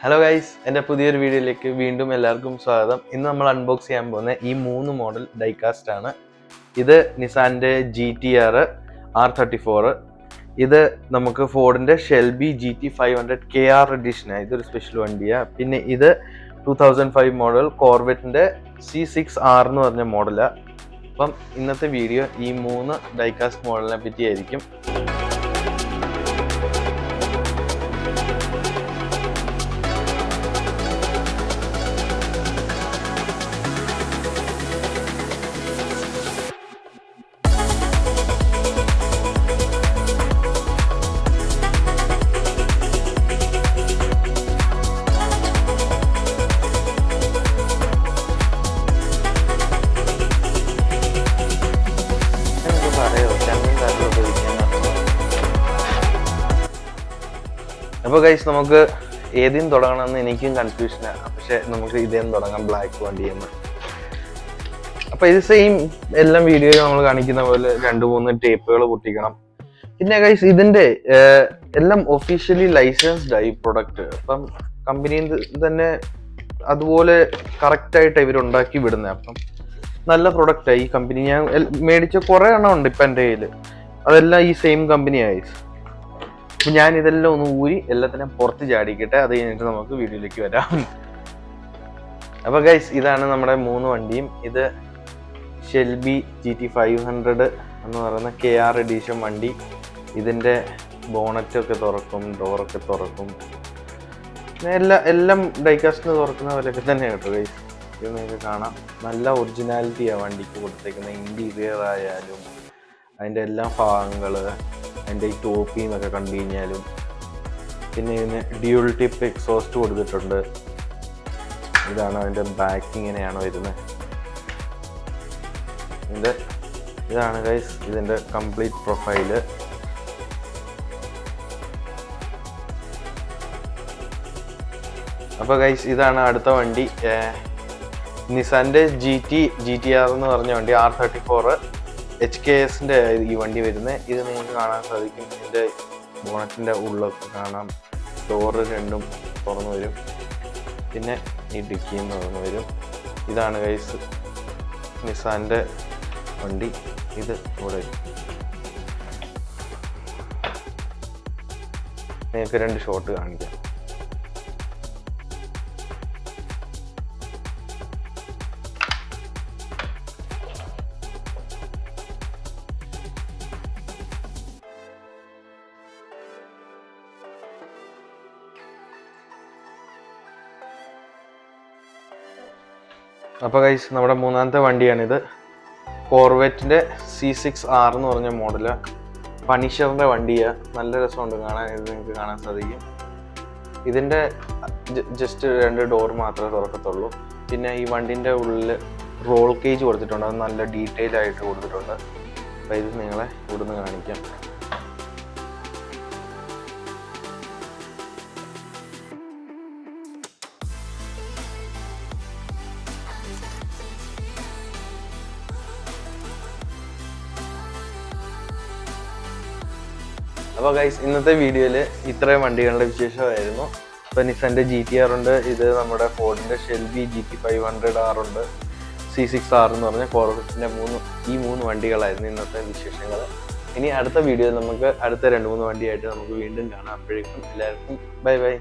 Hello guys, എൻ്റെ പുതിയൊരു വീഡിയോയിലേക്ക് വീണ്ടും എല്ലാവർക്കും സ്വാഗതം. ഇന്ന് നമ്മൾ അൺബോക്സ് ചെയ്യാൻ പോകുന്ന ഈ 3 മോഡൽ ഡൈകാസ്റ്റ് ആണ്. ഇത് നിസാൻ്റെ GT-R R34, ഇത് നമുക്ക് ഫോർഡിൻ്റെ ഷെൽബി GT500 KR എഡിഷനാണ്. ഇതൊരു സ്പെഷ്യൽ വണ്ടിയാണ്. പിന്നെ ഇത് 2005 മോഡൽ കോർവെറ്റിൻ്റെ C6R എന്ന് പറഞ്ഞ മോഡലാണ്. അപ്പം ഇന്നത്തെ വീഡിയോ ഈ 3 ഡൈകാസ്റ്റ് മോഡലിനെ പറ്റിയായിരിക്കും. അപ്പോൾ ഗൈസ്, നമുക്ക് ഏതിനും തുടങ്ങണമെന്ന് എനിക്കും കൺഫ്യൂഷനാണ്. പക്ഷെ നമുക്ക് ഇതേന്ന് തുടങ്ങാം, ബ്ലാക്ക് വണ്ടിയെന്ന്. അപ്പോൾ ഇത് സെയിം എല്ലാം വീഡിയോയിൽ നമ്മൾ കാണിക്കുന്ന പോലെ 2-3 ടേപ്പുകൾ പൊട്ടിക്കണം. പിന്നെ ഗൈസ്, ഇതിന്റെ എല്ലാം ഒഫീഷ്യലി ലൈസൻസ്ഡ് ആയി പ്രൊഡക്റ്റ്. അപ്പം കമ്പനിയിൽ തന്നെ അതുപോലെ കറക്റ്റായിട്ട് ഇവരുണ്ടാക്കി വിടുന്നത്. അപ്പം നല്ല പ്രൊഡക്റ്റായി ഈ കമ്പനി. ഞാൻ മേടിച്ച കുറേ എണ്ണം ഉണ്ട് ഇപ്പം എൻ്റെ കയ്യിൽ. അതെല്ലാം ഈ സെയിം കമ്പനിയായി. അപ്പം ഞാൻ ഇതെല്ലാം ഒന്ന് ഊരി എല്ലാത്തിനും പുറത്ത് ചാടിക്കട്ടെ. അത് കഴിഞ്ഞിട്ട് നമുക്ക് വീഡിയോയിലേക്ക് വരാം. അപ്പോൾ ഗൈസ്, ഇതാണ് നമ്മുടെ 3 വണ്ടിയും. ഇത് ഷെൽബി GT500 എന്ന് പറയുന്ന KR എഡിഷൻ വണ്ടി. ഇതിൻ്റെ ബോണറ്റൊക്കെ തുറക്കും, ഡോറൊക്കെ തുറക്കും. എല്ലാം ഡൈകാസ്റ്റിന് തുറക്കുന്ന പോലെയൊക്കെ തന്നെ കേട്ടോ ഗൈസ്. ഇത് നിങ്ങൾക്ക് കാണാം. നല്ല ഒറിജിനാലിറ്റിയാണ് വണ്ടിക്ക് കൊടുത്തേക്കുന്ന. ഇൻറ്റീരിയർ ആയാലും അതിൻ്റെ എല്ലാ ഭാഗങ്ങൾ, അതിൻ്റെ ഈ ടോപ്പിൽ നിന്നൊക്കെ കണ്ടു കഴിഞ്ഞാലും. പിന്നെ ഇതിന് ഡ്യൂൾ ടിപ്പ് എക്സോസ്റ്റ് കൊടുത്തിട്ടുണ്ട്. ഇതാണ് അതിൻ്റെ ബാക്ക്, ഇങ്ങനെയാണ് വരുന്നത്. ഇതാണ് ഗൈസ് ഇതിൻ്റെ കംപ്ലീറ്റ് പ്രൊഫൈല്. അപ്പോൾ ഗൈസ്, ഇതാണ് അടുത്ത വണ്ടി. നിസാൻ്റെ GT-R എന്ന് പറഞ്ഞ വണ്ടി, R34 HKSൻ്റെ ഈ വണ്ടി വരുന്നത്. ഇത് നിങ്ങൾക്ക് കാണാൻ സാധിക്കും. ഇതിൻ്റെ ബോണറ്റിൻ്റെ ഉള്ളൊക്കെ കാണാം. ഡോറ് രണ്ടും തുറന്നു വരും. പിന്നെ ഈ ഡിക്കിയും തുറന്നു വരും. ഇതാണ് ഗൈസ് നിസാൻ്റെ വണ്ടി. ഇത് ഇവിടെ നിങ്ങൾക്ക് 2 ഷോട്ട് കാണിക്കാം. അപ്പോൾ ഗൈസ്, നമ്മുടെ 3ാമത്തെ വണ്ടിയാണിത്. കോർവെറ്റിൻ്റെ C6R എന്ന് പറഞ്ഞ മോഡല്. പണിഷറിൻ്റെ വണ്ടിയാണ്. നല്ല രസമുണ്ട് കാണാൻ. ഇത് നിങ്ങൾക്ക് കാണാൻ സാധിക്കും. ഇതിൻ്റെ ജസ്റ്റ് 2 ഡോർ മാത്രമേ തുറക്കത്തുള്ളൂ. പിന്നെ ഈ വണ്ടിൻ്റെ ഉള്ളിൽ റോൾ കേജ് കൊടുത്തിട്ടുണ്ട്. അത് നല്ല ഡീറ്റെയിൽ ആയിട്ട് കൊടുത്തിട്ടുണ്ട്. അപ്പോൾ ഇത് നിങ്ങളെ ഇവിടുന്ന് കാണിക്കാം. അപ്പോൾ ഗൈസ്, ഇന്നത്തെ വീഡിയോയിൽ ഇത്രയും വണ്ടികളുടെ വിശേഷമായിരുന്നു. ഇപ്പോൾ നിസാൻ്റെ GT-R ഉണ്ട്. ഇത് നമ്മുടെ ഫോർഡിൻ്റെ ഷെൽബി GT500R ഉണ്ട്. C6R എന്ന് പറഞ്ഞ കോർവെറ്റിൻ്റെ ഈ 3 വണ്ടികളായിരുന്നു ഇന്നത്തെ വിശേഷങ്ങൾ. ഇനി അടുത്ത വീഡിയോയിൽ നമുക്ക് അടുത്ത 2-3 വണ്ടിയായിട്ട് നമുക്ക് വീണ്ടും കാണാം. അപ്പോഴേക്കും എല്ലാവർക്കും ബൈ ബൈ.